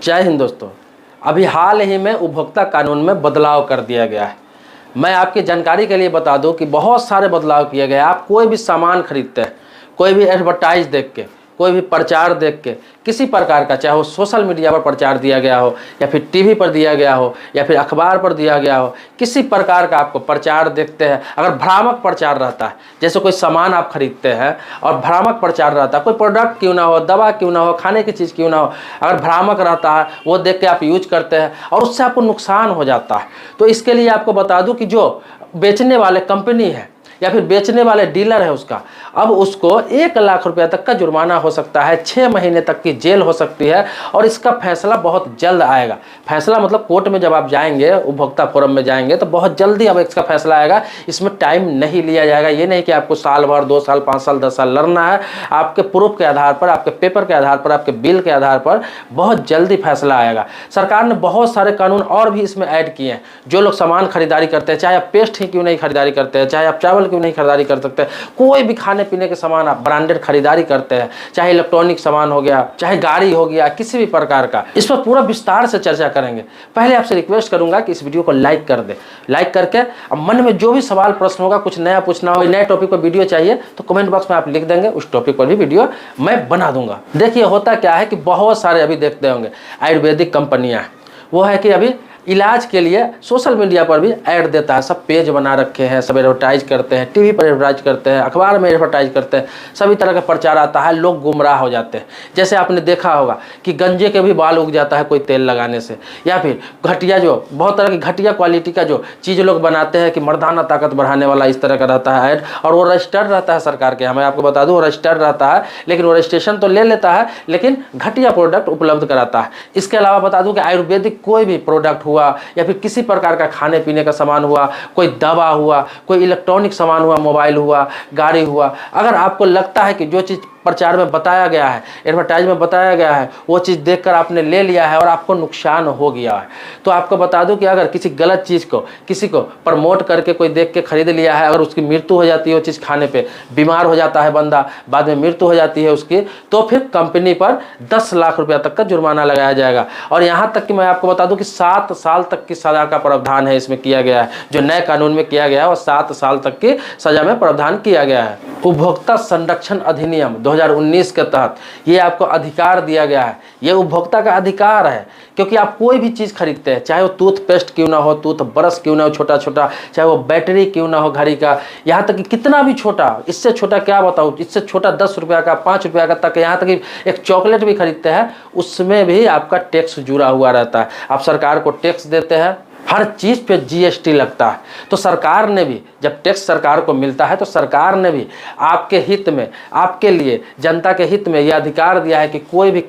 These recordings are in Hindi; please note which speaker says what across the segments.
Speaker 1: जय हिंद दोस्तों। अभी हाल ही में उपभोक्ता कानून में बदलाव कर दिया गया है। मैं आपकी जानकारी के लिए बता दूं कि बहुत सारे बदलाव किए गए। आप कोई भी सामान खरीदते हैं, कोई भी एडवर्टाइज देख के, कोई भी प्रचार देख के, किसी प्रकार का, चाहे वो सोशल मीडिया पर प्रचार दिया गया हो या फिर टीवी पर दिया गया हो या फिर अखबार पर दिया गया हो, किसी प्रकार का आपको प्रचार देखते हैं, अगर भ्रामक प्रचार रहता है, जैसे कोई सामान आप खरीदते हैं और भ्रामक प्रचार रहता है, कोई प्रोडक्ट क्यों ना हो, दवा क्यों ना हो, खाने की चीज़ क्यों ना हो, अगर भ्रामक रहता है, वो देख के आप यूज करते हैं और उससे आपको नुकसान हो जाता है, तो इसके लिए आपको बता दूं कि जो बेचने वाले कंपनी है या फिर बेचने वाले डीलर है उसका, अब उसको 1 लाख रुपया तक का जुर्माना हो सकता है, 6 महीने तक की जेल हो सकती है और इसका फैसला बहुत जल्द आएगा। फैसला मतलब कोर्ट में जब आप जाएंगे, उपभोक्ता फोरम में जाएंगे, तो बहुत जल्दी अब इसका फैसला आएगा। इसमें टाइम नहीं लिया जाएगा। ये नहीं कि आपको साल भर, 2 साल, 5 साल, 10 साल लड़ना है। आपके प्रूफ के आधार पर, आपके पेपर के आधार पर, आपके बिल के आधार पर बहुत जल्दी फैसला आएगा। सरकार ने बहुत सारे कानून और भी इसमें ऐड किए हैं। जो लोग सामान खरीदारी करते हैं, चाहे आप पेस्ट ही क्यों नहीं खरीदारी करते हैं, चाहे आप चावल क्यों नहीं खरीदारी कर सकते, कोई भी खाने पीने के सामान आप ब्रांडेड खरीदारी करते हैं, चाहे इलेक्ट्रॉनिक सामान हो गया, चाहे गाड़ी हो गया, किसी भी प्रकार का, इस पर पूरा विस्तार से चर्चा करेंगे। पहले आपसे रिक्वेस्ट करूंगा कि इस वीडियो को लाइक कर दे। लाइक करके अब मन में जो भी सवाल प्रश्न होगा, कुछ नया पूछना हो, नए टॉपिक पर वीडियो चाहिए तो कमेंट बॉक्स में आप लिख देंगे, उस टॉपिक पर भी वीडियो मैं बना दूंगा। देखिए होता क्या है कि बहुत सारे अभी देखते होंगे आयुर्वेदिक कंपनियां, वो है कि अभी इलाज के लिए सोशल मीडिया पर भी ऐड देता है, सब पेज बना रखे हैं, सब एडवर्टाइज करते हैं, टीवी पर एडवर्टाइज करते हैं, अखबार में एडवर्टाइज करते हैं, सभी तरह का प्रचार आता है, लोग गुमराह हो जाते हैं। जैसे आपने देखा होगा कि गंजे के भी बाल उग जाता है कोई तेल लगाने से, या फिर घटिया, जो बहुत तरह की घटिया क्वालिटी का जो चीज़ लोग बनाते हैं कि मर्दाना ताकत बढ़ाने वाला, इस तरह का रहता है ऐड, और वो रजिस्टर्ड रहता है सरकार के। मैं आपको बता दूँ, वो रजिस्टर्ड रहता है, लेकिन वो रजिस्ट्रेशन तो ले लेता है, लेकिन घटिया प्रोडक्ट उपलब्ध कराता है। इसके अलावा बता दूँ कि आयुर्वेदिक कोई भी प्रोडक्ट हुआ या फिर किसी प्रकार का खाने पीने का सामान हुआ, कोई दवा हुआ, कोई इलेक्ट्रॉनिक सामान हुआ, मोबाइल हुआ, गाड़ी हुआ, अगर आपको लगता है कि जो चीज़ प्रचार में बताया गया है, एडवर्टाइज में बताया गया है, वो चीज़ देखकर आपने ले लिया है और आपको नुकसान हो गया है, तो आपको बता दूं कि अगर किसी गलत चीज़ को किसी को प्रमोट करके कोई देख के खरीद लिया है, अगर उसकी मृत्यु हो जाती है, वो चीज़ खाने पे बीमार हो जाता है बंदा, बाद में मृत्यु हो जाती है उसकी, तो फिर कंपनी पर 10 लाख रुपया तक का जुर्माना लगाया जाएगा। और यहाँ तक कि मैं आपको बता दूं कि 7 साल तक की सज़ा का प्रावधान है इसमें किया गया है। जो नए कानून में किया गया है वो 7 साल तक की सज़ा में प्रावधान किया गया है। उपभोक्ता संरक्षण अधिनियम 2019 के तहत ये आपको अधिकार दिया गया है। ये उपभोक्ता का अधिकार है, क्योंकि आप कोई भी चीज़ खरीदते हैं, चाहे वो टूथपेस्ट क्यों ना हो, टूथब्रश क्यों ना हो छोटा छोटा, चाहे वो बैटरी क्यों ना हो घड़ी का, यहाँ तक कि कितना भी छोटा, इससे छोटा क्या बताऊँ, इससे छोटा 10 रुपया का, 5 रुपया का तक, यहाँ तक कि एक चॉकलेट भी खरीदते हैं, उसमें भी आपका टैक्स जुड़ा हुआ रहता है। आप सरकार को टैक्स देते हैं, हर चीज़ पे जीएसटी लगता है। तो सरकार ने भी, जब टैक्स सरकार को मिलता है तो सरकार ने भी आपके हित में, आपके लिए, जनता के हित में यह अधिकार दिया है कि कोई भी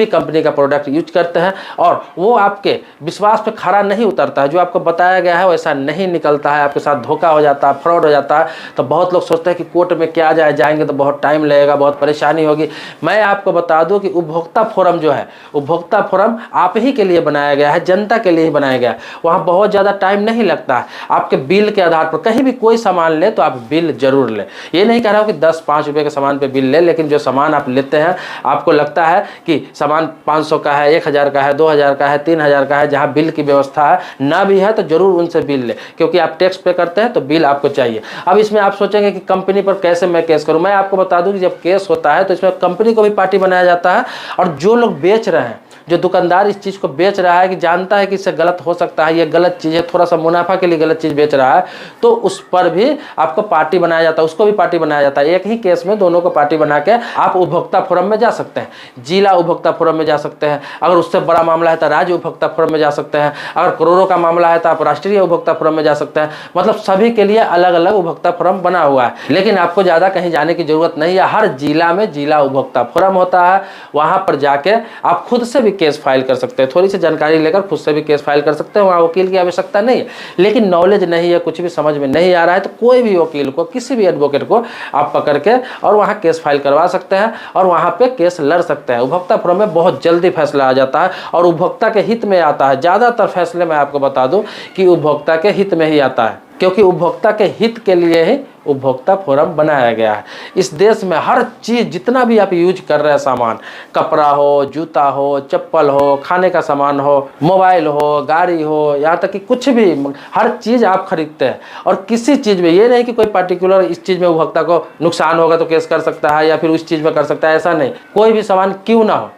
Speaker 1: कंपनी का प्रोडक्ट यूज करते हैं और वो आपके विश्वास पे खरा नहीं उतरता है, जो आपको बताया गया है वैसा नहीं निकलता है, आपके साथ धोखा हो जाता है, फ्रॉड हो जाता है, तो बहुत लोग सोचते हैं कि कोर्ट में क्या जाएंगे तो बहुत टाइम लगेगा, बहुत परेशानी होगी। मैं आपको बता दूं कि उपभोक्ता फोरम जो है, उपभोक्ता फोरम आप ही के लिए बनाया गया है, जनता के लिए ही बनाया गया है। वहाँ बहुत ज़्यादा टाइम नहीं लगता है। आपके बिल के आधार पर कहीं भी कोई सामान ले तो आप बिल जरूर लें। ये नहीं कह रहा हूँ कि 10-5 रुपये के सामान पे बिल ले, लेकिन जो सामान आप लेते हैं, आपको लगता है कि सामान 500 का है, 1000 का है, 2000 का है, 3000 का है, जहाँ बिल की व्यवस्था है ना भी है तो जरूर उनसे बिल ले, क्योंकि आप टैक्स पे करते हैं तो बिल आपको चाहिए। अब इसमें आप सोचेंगे कि कंपनी पर कैसे मैं केस करूं। मैं आपको बता दूं कि जब केस होता है तो इसमें कंपनी को भी पार्टी बनाया जाता है, और जो लोग बेच रहे हैं, जो दुकानदार इस चीज़ को बेच रहा है, कि जानता है कि इससे गलत हो सकता है, ये गलत चीज़ है, थोड़ा सा मुनाफा के लिए गलत चीज़ बेच रहा है, तो उस पर भी आपको पार्टी बनाया जाता है, उसको भी पार्टी बनाया जाता है। एक ही केस में दोनों को पार्टी बना के आप उपभोक्ता फोरम में जा सकते हैं, जिला उपभोक्ता फोरम में जा सकते हैं, अगर उससे बड़ा मामला है तो राज्य उपभोक्ता फोरम में जा सकते हैं, अगर करोड़ों का मामला है तो आप राष्ट्रीय उपभोक्ता फोरम में जा सकते हैं। मतलब सभी के लिए अलग अलग उपभोक्ता फोरम बना हुआ है, लेकिन आपको ज़्यादा कहीं जाने की जरूरत नहीं है। हर जिला में जिला उपभोक्ता फोरम होता है, वहाँ पर जाके आप खुद से भी केस फाइल कर सकते हैं, थोड़ी सी जानकारी लेकर खुद से भी केस फाइल कर सकते हैं। वहाँ वकील की आवश्यकता नहीं है। लेकिन नॉलेज नहीं है, कुछ भी समझ में नहीं आ रहा है, तो कोई भी वकील को, किसी भी एडवोकेट को आप पकड़ के और वहाँ केस फाइल करवा सकते हैं और वहाँ पे केस लड़ सकते हैं। उपभोक्ता फोरम में बहुत जल्दी फैसला आ जाता है और उपभोक्ता के हित में आता है। ज़्यादातर फैसले मैं आपको बता दूं कि उपभोक्ता के हित में ही आता है। क्योंकि उपभोक्ता के हित के लिए ही उपभोक्ता फोरम बनाया गया है। इस देश में हर चीज़ जितना भी आप यूज कर रहे हैं सामान, कपड़ा हो, जूता हो, चप्पल हो, खाने का सामान हो, मोबाइल हो, गाड़ी हो, यहाँ तक कि कुछ भी, हर चीज़ आप खरीदते हैं। और किसी चीज़ में ये नहीं कि कोई पर्टिकुलर इस चीज़ में उपभोक्ता को नुकसान होगा तो केस कर सकता है या फिर उस चीज़ में कर सकता है, ऐसा नहीं। कोई भी सामान क्यों ना हो,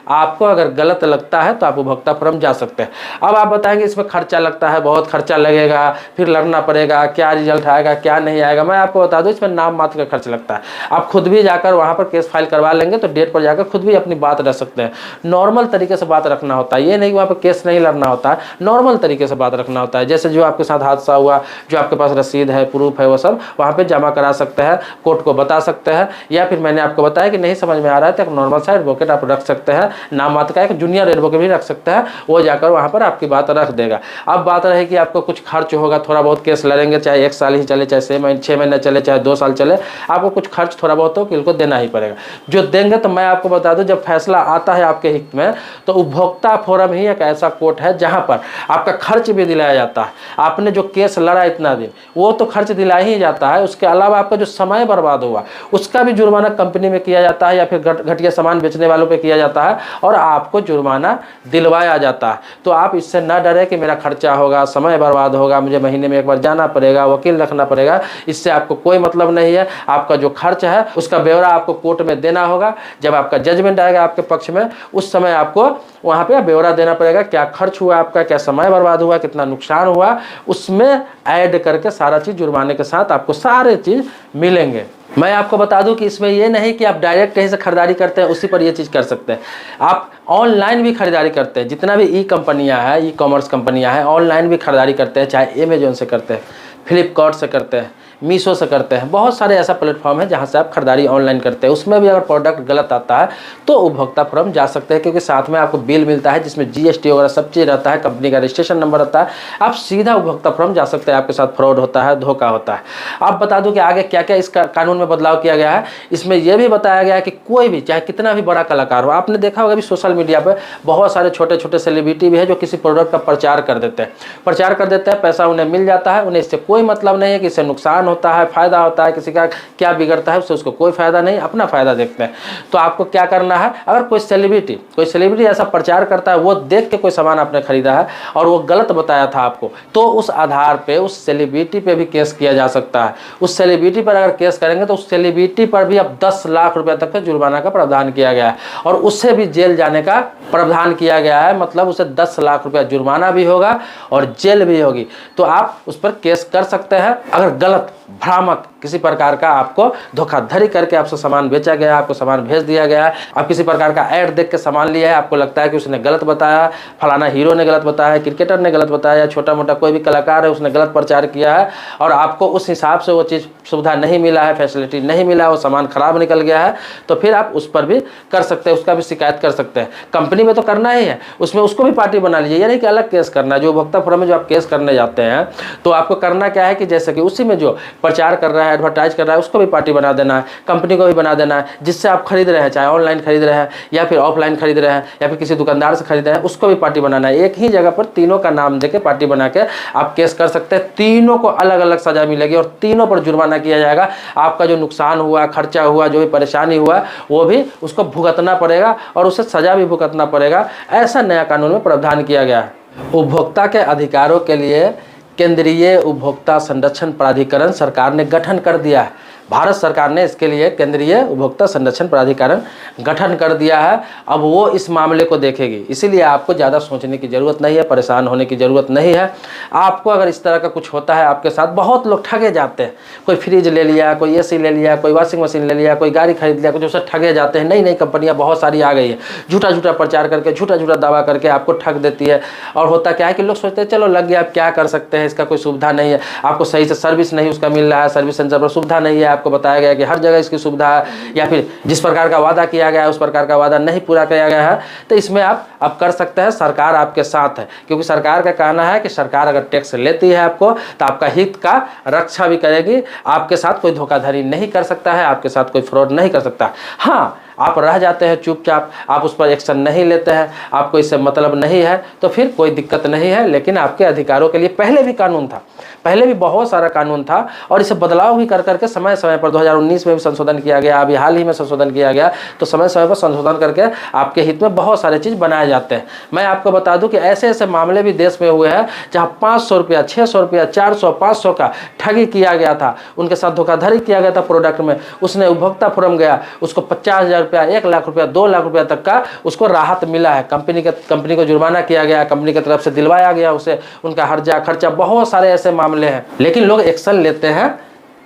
Speaker 1: आपको अगर गलत लगता है तो आप उपभोक्ता फोरम जा सकते हैं। अब आप बताएंगे इसमें खर्चा लगता है, बहुत खर्चा लगेगा, फिर लड़ना पड़ेगा, क्या रिजल्ट आएगा क्या नहीं आएगा। मैं आपको बता दूं इसमें नाम मात्र का खर्च लगता है। आप खुद भी जाकर वहाँ पर केस फाइल करवा लेंगे तो डेट पर जाकर खुद भी अपनी बात रख सकते हैं। नॉर्मल तरीके से बात रखना होता है, ये नहीं कि वहाँ पर केस नहीं लड़ना होता है, नॉर्मल तरीके से बात रखना होता है। जैसे जो आपके साथ हादसा हुआ, जो आपके पास रसीद है, प्रूफ है, वो सब वहाँ पर जमा करा सकते हैं, कोर्ट को बता सकते हैं। या फिर मैंने आपको बताया कि नहीं समझ में आ रहा है तो एक नॉर्मल सा एडवोकेट आप रख सकते हैं, नाम मात्र का एक जूनियर एडवोकेट भी रख सकते हैं, वो जाकर वहां पर आपकी बात रख देगा। अब बात रहे कि आपको कुछ खर्च होगा, थोड़ा बहुत केस लड़ेंगे, चाहे 1 साल ही चले, चाहे 6 महीने चले, चाहे 2 साल चले, आपको कुछ खर्च थोड़ा बहुत हो कि इनको देना ही पड़ेगा। जो देंगे तो मैं आपको बता दूं, जब फैसला आता है आपके हित में तो उपभोक्ता फोरम ही एक ऐसा कोर्ट है जहां पर आपका खर्च भी दिलाया जाता है। आपने जो केस लड़ा इतना दिन, वो तो खर्च दिला ही जाता है, उसके अलावा आपका जो समय बर्बाद हुआ उसका भी जुर्माना कंपनी में किया जाता है या फिर घटिया सामान बेचने वालों पर किया जाता है और आपको जुर्माना दिलवाया जाता है। तो आप इससे ना डरे कि मेरा खर्चा होगा, समय बर्बाद होगा, मुझे महीने में एक बार जाना पड़ेगा, वकील रखना पड़ेगा, इससे आपको कोई मतलब नहीं है। आपका जो खर्च है उसका ब्यौरा आपको कोर्ट में देना होगा। जब आपका जजमेंट आएगा आपके पक्ष में, उस समय आपको वहाँ पे ब्यौरा देना पड़ेगा, क्या खर्च हुआ आपका, क्या समय बर्बाद हुआ, कितना नुकसान हुआ, उसमें ऐड करके सारा चीज़ जुर्माने के साथ आपको सारे चीज़ मिलेंगे। मैं आपको बता दूं कि इसमें ये नहीं कि आप डायरेक्ट कहीं से खरीदारी करते हैं उसी पर ये चीज़ कर सकते हैं। आप ऑनलाइन भी खरीदारी करते हैं, जितना भी ई कंपनियां हैं, ई कॉमर्स कंपनियां हैं, ऑनलाइन भी खरीदारी करते हैं, चाहे अमेजोन से करते हैं, फ्लिपकार्ट से करते हैं, मीशो से करते हैं। बहुत सारे ऐसा प्लेटफॉर्म है जहां से आप खरीदारी ऑनलाइन करते हैं। उसमें भी अगर प्रोडक्ट गलत आता है तो उपभोक्ता फोरम जा सकते हैं, क्योंकि साथ में आपको बिल मिलता है जिसमें जीएसटी वगैरह सब चीज़ रहता है, कंपनी का रजिस्ट्रेशन नंबर रहता है। आप सीधा उपभोक्ता फोरम जा सकते हैं। आपके साथ फ्रॉड होता है, धोखा होता है। आप बता दूं कि आगे क्या क्या इस कानून में बदलाव किया गया है। इसमें यह भी बताया गया है कि कोई भी, चाहे कितना भी बड़ा कलाकार हो, आपने देखा होगा भी सोशल मीडिया पर बहुत सारे छोटे छोटे सेलिब्रिटी भी है जो किसी प्रोडक्ट का प्रचार कर देते हैं, पैसा उन्हें मिल जाता है, उन्हें इससे कोई मतलब नहीं है कि इससे नुकसान होता है, फायदा होता है, किसी का क्या बिगड़ता है, उससे उसको कोई फायदा नहीं, अपना फायदा देखते हैं। तो आपको क्या करना है, अगर कोई सेलिब्रिटी ऐसा प्रचार करता है, वो देख के कोई सामान आपने खरीदा है और वो गलत बताया था आपको, तो उस आधार पे उस सेलिब्रिटी पे भी केस किया जा सकता है। उस सेलिब्रिटी पर अगर केस करेंगे तो उस सेलिब्रिटी पर भी अब 10 लाख रुपए तक का जुर्माना का प्रावधान किया गया है और उससे भी जेल जाने का प्रावधान किया गया है। मतलब उसे 10 लाख रुपया जुर्माना भी होगा और जेल भी होगी। तो आप उस पर केस कर सकते हैं अगर गलत, भ्रामक किसी प्रकार का आपको धोखाधड़ी करके आपसे सामान बेचा गया, आपको सामान भेज दिया गया है, आप किसी प्रकार का ऐड देख के सामान लिया है, आपको लगता है कि उसने गलत बताया, फलाना हीरो ने गलत बताया, क्रिकेटर ने गलत बताया, या छोटा मोटा कोई भी कलाकार है उसने गलत प्रचार किया है और आपको उस हिसाब से वो चीज़ सुविधा नहीं मिला है, फैसिलिटी नहीं मिला, वो सामान खराब निकल गया है, तो फिर आप उस पर भी कर सकते हैं, उसका भी शिकायत कर सकते हैं। कंपनी में तो करना ही है, उसमें उसको भी पार्टी बना लीजिए, यानी कि अलग केस करना है। जो उपभोक्ता फोरम में जो आप केस करने जाते हैं तो आपको करना क्या है कि जैसे कि उसी में जो प्रचार कर रहा है, एडवर्टाइज कर रहा है, उसको भी पार्टी बना देना है, कंपनी को भी बना देना है। जिससे आप खरीद रहे हैं, चाहे ऑनलाइन खरीद रहे हैं या फिर ऑफलाइन खरीद रहे हैं या फिर किसी दुकानदार से खरीद रहे हैं, उसको भी पार्टी बनाना है। एक ही जगह पर तीनों का नाम देके पार्टी बना के आप केस कर सकते हैं। तीनों को अलग अलग सजा मिलेगी और तीनों पर जुर्माना किया जाएगा। आपका जो नुकसान हुआ, खर्चा हुआ, जो भी परेशानी हुआ, वो भी उसको भुगतना पड़ेगा और उसे सजा भी भुगतना पड़ेगा। ऐसा नया कानून में प्रावधान किया गया है। उपभोक्ता के अधिकारों के लिए केंद्रीय उपभोक्ता संरक्षण प्राधिकरण सरकार ने गठन कर दिया है। भारत सरकार ने इसके लिए केंद्रीय उपभोक्ता संरक्षण प्राधिकरण गठन कर दिया है। अब वो इस मामले को देखेगी, इसीलिए आपको ज़्यादा सोचने की ज़रूरत नहीं है, परेशान होने की ज़रूरत नहीं है। आपको अगर इस तरह का कुछ होता है आपके साथ, बहुत लोग ठगे जाते हैं। कोई फ्रिज ले लिया, कोई एसी ले लिया, कोई वॉशिंग मशीन ले लिया, कोई गाड़ी खरीद लिया, कुछ उससे ठगे जाते हैं। नई नई कंपनियाँ बहुत सारी आ गई है, झूठा झूठा प्रचार करके, झूठा झूठा दावा करके आपको ठग देती है। और होता क्या है कि लोग सोचते हैं चलो लग गया, आप क्या कर सकते हैं, इसका कोई सुविधा नहीं है, आपको सही से सर्विस नहीं उसका मिल रहा है, सर्विस सेंटर पर सुविधा नहीं है, आपको बताया गया कि हर जगह इसकी सुविधा है, या फिर जिस प्रकार का वादा किया गया है उस प्रकार का वादा नहीं पूरा किया गया है। तो इसमें आप अब कर सकते हैं, सरकार आपके साथ है, क्योंकि सरकार का कहना है कि सरकार अगर टैक्स लेती है आपको तो आपका हित का रक्षा भी करेगी, आपके साथ कोई धोखाधड़ी नहीं कर सकता है, आपके साथ कोई फ्रॉड नहीं कर सकता। हाँ, आप रह जाते हैं चुपचाप, आप उस पर एक्शन नहीं लेते हैं, आपको इससे मतलब नहीं है, तो फिर कोई दिक्कत नहीं है। लेकिन आपके अधिकारों के लिए पहले भी कानून था, पहले भी बहुत सारा कानून था, और इसे बदलाव भी कर करके समय समय पर 2019 में भी संशोधन किया गया, अभी हाल ही में संशोधन किया गया। तो समय समय पर संशोधन करके आपके हित में बहुत सारे चीज़ बनाए जाते हैं। मैं आपको बता दूं कि ऐसे ऐसे मामले भी देश में हुए हैं जहाँ 500 रुपया, 600 रुपया, 400, 500 का ठगी किया गया था, उनके साथ धोखाधड़ी किया गया था प्रोडक्ट में। उसने उपभोक्ता फोरम गया, उसको 50,000 रुपया, 1 लाख रुपया, 2 लाख रुपया तक का उसको राहत मिला है। कंपनी को जुर्माना किया गया, कंपनी की तरफ से दिलवाया गया उसे उनका हर्जा खर्चा, बहुत सारे ऐसे मामले हैं। लेकिन लोग एक्शन लेते हैं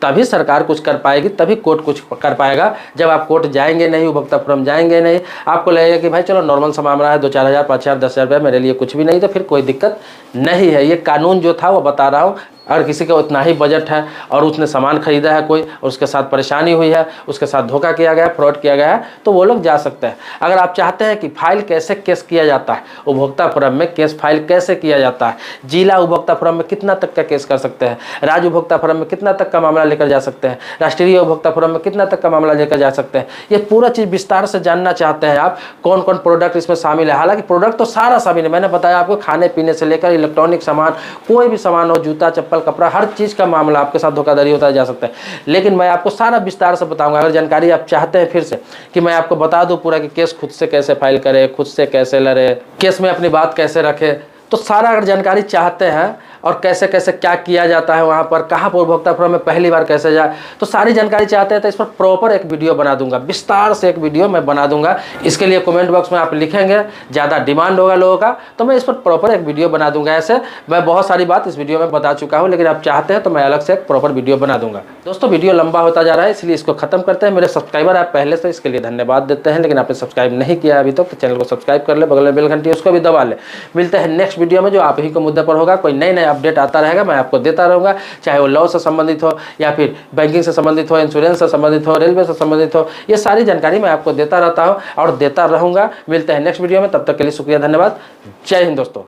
Speaker 1: तभी सरकार कुछ कर पाएगी, तभी कोर्ट कुछ कर पाएगा। जब आप कोर्ट जाएंगे नहीं, उपभोक्ता फोरम जाएंगे नहीं, आपको लगेगा कि भाई चलो नॉर्मल सा मामला है, 2-4 हज़ार, 5,000, 10,000 रुपये मेरे लिए कुछ भी नहीं, तो फिर कोई दिक्कत नहीं है। ये कानून जो था वो बता रहा हूँ। अगर किसी का उतना ही बजट है और उसने सामान खरीदा है कोई, और उसके साथ परेशानी हुई है, उसके साथ धोखा किया गया है, फ्रॉड किया गया है, तो वो लोग जा सकते हैं। अगर आप चाहते हैं कि फाइल कैसे केस किया जाता है, उपभोक्ता फोरम में केस फाइल कैसे किया जाता है, जिला उपभोक्ता फोरम में कितना तक का केस कर सकते हैं, राज्य उपभोक्ता फोरम में कितना तक का मामला लेकर जा सकते हैं, राष्ट्रीय उपभोक्ता फोरम में कितना तक का मामला लेकर जा सकते हैं, ये पूरा चीज़ विस्तार से जानना चाहते हैं आप, कौन कौन प्रोडक्ट इसमें शामिल है। हालांकि प्रोडक्ट तो सारा शामिल है, मैंने बताया आपको, खाने पीने से लेकर इलेक्ट्रॉनिक सामान, कोई भी सामान हो, जूता चप्पल कपड़ा, हर चीज़ का मामला आपके साथ धोखाधड़ी होता जा सकता है। लेकिन मैं आपको सारा विस्तार से बताऊंगा। अगर जानकारी आप चाहते हैं फिर से कि मैं आपको बता दूं पूरा कि केस खुद से कैसे फाइल करे, खुद से कैसे लड़े, केस में अपनी बात कैसे रखे, तो सारा अगर जानकारी चाहते हैं और कैसे कैसे क्या किया जाता है वहाँ पर, कहाँ पर उपभोक्ता फोरम में पहली बार कैसे जाए, तो सारी जानकारी चाहते हैं तो इस पर प्रॉपर एक वीडियो बना दूंगा, विस्तार से एक वीडियो मैं बना दूंगा। इसके लिए कमेंट बॉक्स में आप लिखेंगे, ज़्यादा डिमांड होगा लोगों का, तो मैं इस पर प्रॉपर एक वीडियो बना दूंगा। ऐसे मैं बहुत सारी बात इस वीडियो में बता चुका हूँ, लेकिन आप चाहते हैं तो मैं अलग से एक प्रॉपर वीडियो बना दूंगा। दोस्तों वीडियो लंबा होता जा रहा है, इसलिए इसको खत्म करते हैं। मेरे सब्सक्राइबर आप पहले से, इसके लिए धन्यवाद देते हैं, लेकिन आपने सब्सक्राइब नहीं किया अभी तक तो चैनल को सब्सक्राइब कर ले, बगल में बेल घंटी उसको भी दबा ले। मिलते हैं नेक्स्ट वीडियो में जो आप ही को मुद्दे पर होगा। कोई नए अपडेट आता रहेगा, मैं आपको देता रहूँगा, चाहे वो लॉ से संबंधित हो या फिर बैंकिंग से संबंधित हो, इंश्योरेंस से संबंधित हो, रेलवे से संबंधित हो, ये सारी जानकारी मैं आपको देता रहता हूँ और देता रहूँगा। मिलते हैं नेक्स्ट वीडियो में, तब तक के लिए शुक्रिया, धन्यवाद, जय हिंद दोस्तों।